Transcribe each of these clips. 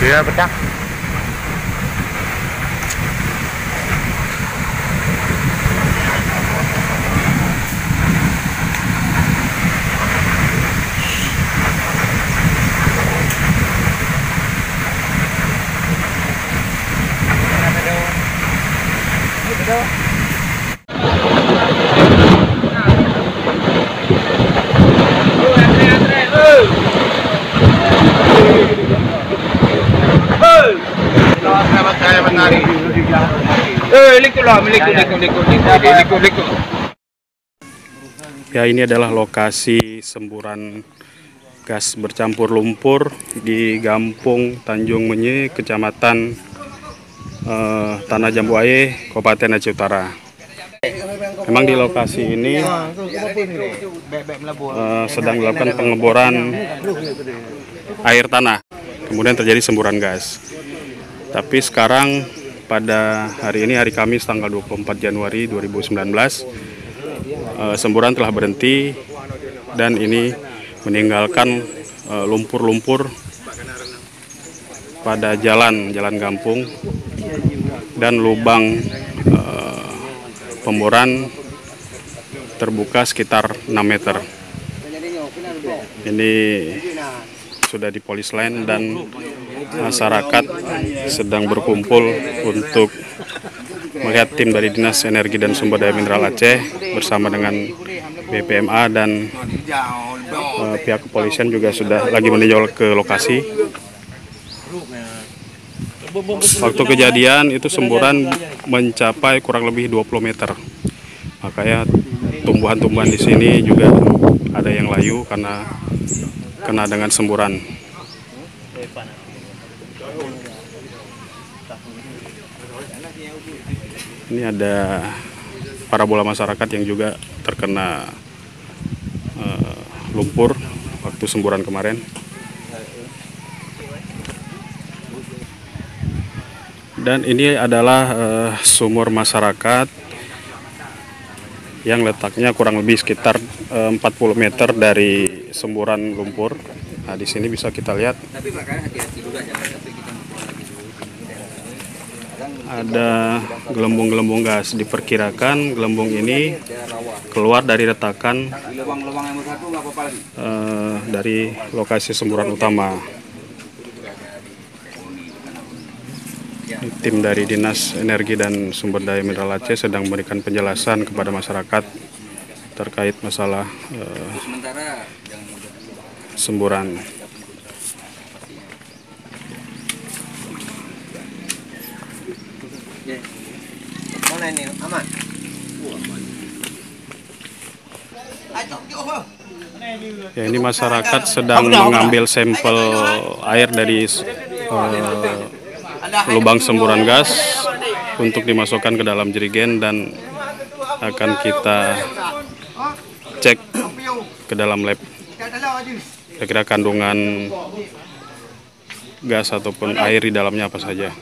Dia bedak. Ya, ini adalah lokasi semburan gas bercampur lumpur di Gampung Tanjung Menye, Kecamatan Tanah Jambu Aye, Kabupaten Aceh Utara. Memang di lokasi ini sedang dilakukan pengeboran air tanah, kemudian terjadi semburan gas. Tapi sekarang pada hari ini, hari Kamis tanggal 24 Januari 2019, semburan telah berhenti dan ini meninggalkan lumpur-lumpur pada jalan kampung dan lubang pemboran terbuka sekitar 6 meter. Ini sudah di polis lain dan masyarakat sedang berkumpul untuk melihat tim dari Dinas Energi dan Sumber Daya Mineral Aceh bersama dengan BPMA dan pihak kepolisian juga sudah lagi meninjau ke lokasi. Waktu kejadian itu semburan mencapai kurang lebih 20 meter. Makanya tumbuhan-tumbuhan di sini juga ada yang layu karena kena dengan semburan. Ini ada parabola masyarakat yang juga terkena lumpur waktu semburan kemarin. Dan ini adalah sumur masyarakat yang letaknya kurang lebih sekitar 40 meter dari semburan lumpur. Nah, di sini bisa kita lihat ada gelembung-gelembung gas. Diperkirakan gelembung ini keluar dari retakan dari lokasi semburan utama. Tim dari Dinas Energi dan Sumber Daya Mineral Aceh sedang memberikan penjelasan kepada masyarakat terkait masalah semburan. Mana ini aman? Ya, ini masyarakat sedang mengambil sampel air dari lubang semburan gas untuk dimasukkan ke dalam jerigen dan akan kita cek ke dalam lab. Kira-kira kandungan gas ataupun air di dalamnya apa saja.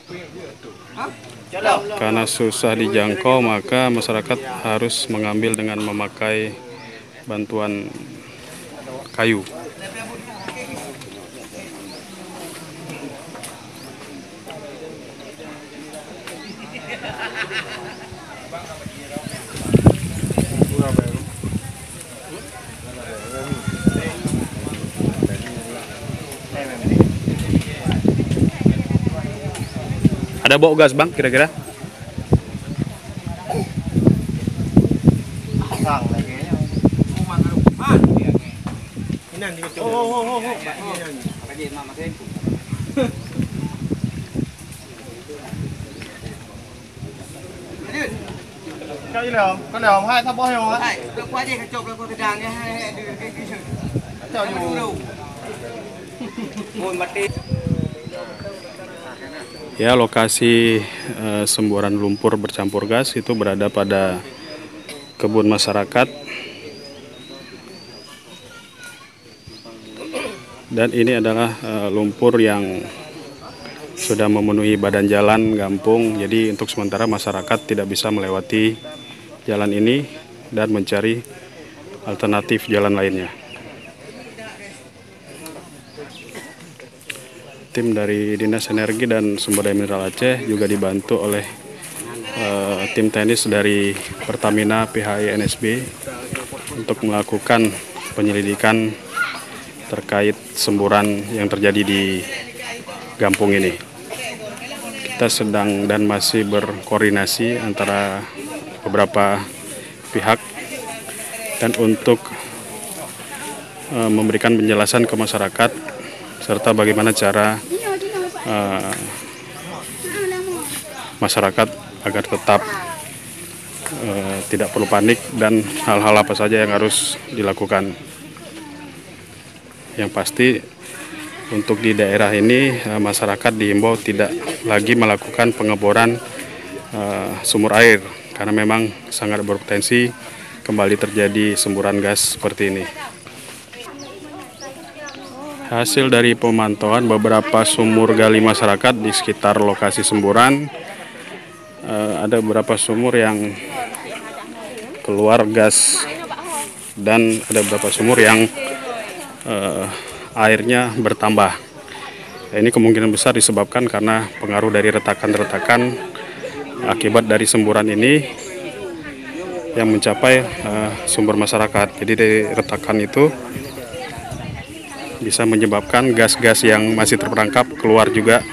Karena susah dijangkau, maka masyarakat harus mengambil dengan memakai bantuan kayu. Ada bau gas, Bang, kira-kira? Con nào hai tháp bó heo á? Được quá đi, chụp là con cái đàn nha, cái Cho dù ngồi mặt đi. Ya, lokasi semburan lumpur bercampur gas itu berada pada kebun masyarakat. Dan ini adalah lumpur yang sudah memenuhi badan jalan kampung. Jadi untuk sementara masyarakat tidak bisa melewati jalan ini dan mencari alternatif jalan lainnya. tim dari Dinas Energi dan Sumber Daya Mineral Aceh juga dibantu oleh tim teknis dari Pertamina PHI NSB untuk melakukan penyelidikan terkait semburan yang terjadi di Gampung ini. Kita sedang dan masih berkoordinasi antara beberapa pihak dan untuk memberikan penjelasan ke masyarakat serta bagaimana cara masyarakat agar tetap tidak perlu panik dan hal-hal apa saja yang harus dilakukan. Yang pasti untuk di daerah ini masyarakat diimbau tidak lagi melakukan pengeboran sumur air karena memang sangat berpotensi kembali terjadi semburan gas seperti ini. Hasil dari pemantauan beberapa sumur gali masyarakat di sekitar lokasi semburan, ada beberapa sumur yang keluar gas dan ada beberapa sumur yang airnya bertambah. Ini kemungkinan besar disebabkan karena pengaruh dari retakan-retakan akibat dari semburan ini yang mencapai sumber masyarakat. Jadi dari retakan itu bisa menyebabkan gas-gas yang masih terperangkap keluar juga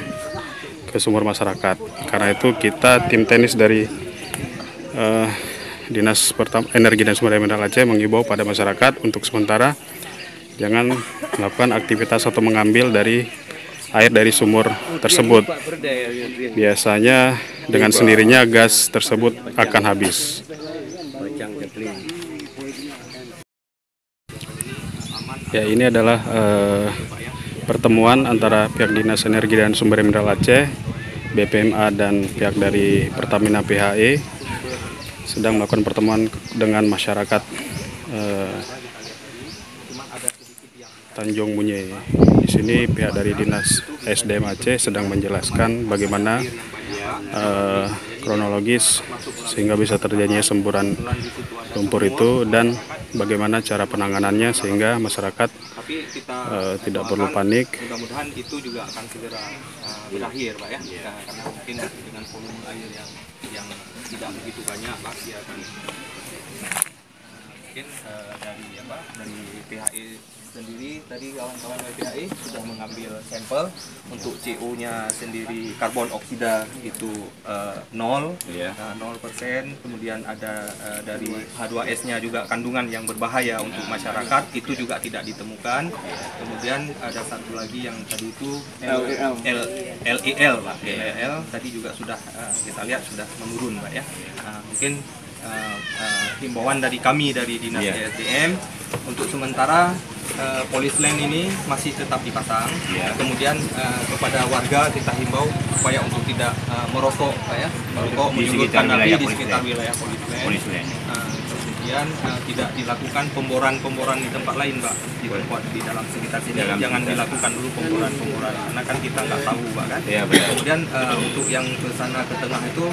ke sumber masyarakat. Karena itu kita tim teknis dari Dinas Energi dan Sumber Daya Mineral Aceh mengimbau pada masyarakat untuk sementara jangan melakukan aktivitas atau mengambil dari air dari sumur tersebut. Biasanya dengan sendirinya gas tersebut akan habis. Ya, ini adalah pertemuan antara pihak Dinas Energi dan Sumber Daya Mineral Aceh, BPMA dan pihak dari Pertamina PHI sedang melakukan pertemuan dengan masyarakat Tanjung Munye. Di sini pihak dari Dinas SDM Aceh sedang menjelaskan bagaimana kronologis sehingga bisa terjadinya semburan lumpur itu dan bagaimana cara penanganannya sehingga masyarakat tidak perlu panik. Mudah-mudahan itu juga akan segera berakhir, Pak ya. Karena mungkin dengan volume air yang tidak begitu banyak, Pak, dia akan mungkin dari PHI sendiri tadi kawan-kawan PHI sudah mengambil sampel untuk CO-nya sendiri, karbon oksida itu 0%, kemudian ada dari H2S-nya juga kandungan yang berbahaya untuk masyarakat itu juga tidak ditemukan. Kemudian ada satu lagi yang tadi itu LEL, Pak. LEL tadi juga sudah kita lihat sudah menurun, Pak ya. Mungkin himbauan dari kami dari Dinas ESDM untuk sementara polis line ini masih tetap dipasang. Kemudian kepada warga kita himbau supaya untuk tidak merokok, merokok menyebutkan api di sekitar wilayah polis line. Kemudian tidak dilakukan pemboran di tempat lain, Pak, di tempat di dalam sekitar sini. Jangan dilakukan dulu pemboran karena kan kita nggak tahu, Pak, kan. Kemudian untuk yang ke sana ke tengah itu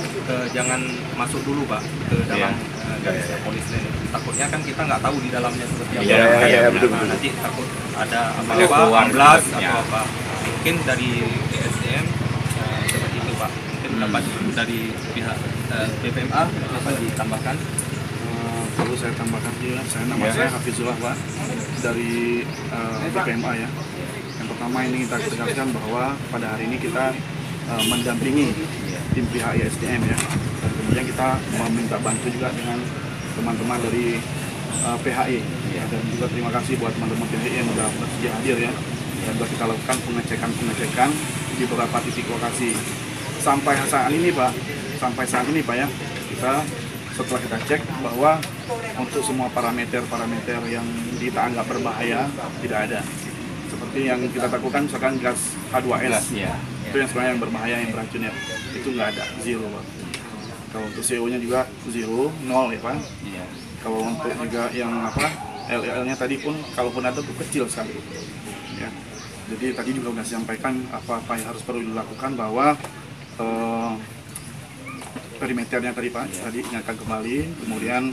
jangan masuk dulu, Pak, ke dalam garisnya polis line. Takutnya kan kita nggak tahu di dalamnya seperti apa. Nanti takut ada apa-apa, amblas atau apa. Mungkin dari ESDM seperti itu, Pak. Mungkin dapat dari pihak BPMA dapat ditambahkan. Perlu saya tambahkan juga, saya Hafizullah, Pak, dari BPMA ya. Yang pertama ini kita tegaskan bahwa pada hari ini kita mendampingi tim pihak ISDM ya. Dan kemudian kita meminta bantu juga dengan teman-teman dari PHI. Dan juga terima kasih buat teman-teman PHI yang sudah bersedia hadir ya. Dan sudah kita lakukan pengecekan di beberapa titik lokasi. Sampai saat ini Pak ya, kita setelah kita cek bahwa untuk semua parameter yang kita anggap berbahaya tidak ada. Seperti yang kita lakukan misalkan gas H2S, itu yang sebenarnya yang berbahaya, yang beracun ya, itu nggak ada, zero, Pak. Kalau untuk CO-nya juga zero, 0 ya, Pak. Kalau untuk juga yang LEL-nya tadi pun kalaupun ada tuh kecil sekali. Ya. Jadi tadi juga sudah disampaikan apa yang harus perlu dilakukan bahwa perimeternya tadi, Pak, tadi ingatkan kembali, kemudian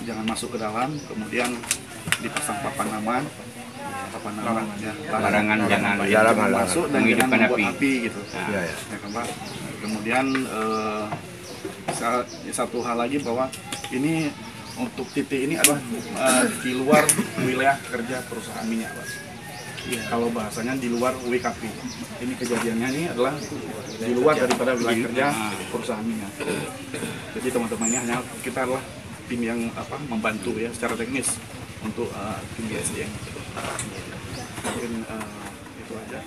jangan masuk ke dalam, kemudian dipasang papan aman, apa namanya larangan jangan masuk dan jangan menghidupkan membuat api gitu. Ya. Ya kan Pak. Kemudian satu hal lagi bahwa ini untuk titik ini adalah di luar wilayah kerja perusahaan minyak Pak. Kalau bahasanya di luar WKP. Ini kejadiannya ini adalah di luar daripada wilayah kerja perusahaan minyak. Jadi teman-teman ini hanya kita adalah tim yang membantu ya secara teknis untuk tim BSDM. Mungkin itu aja.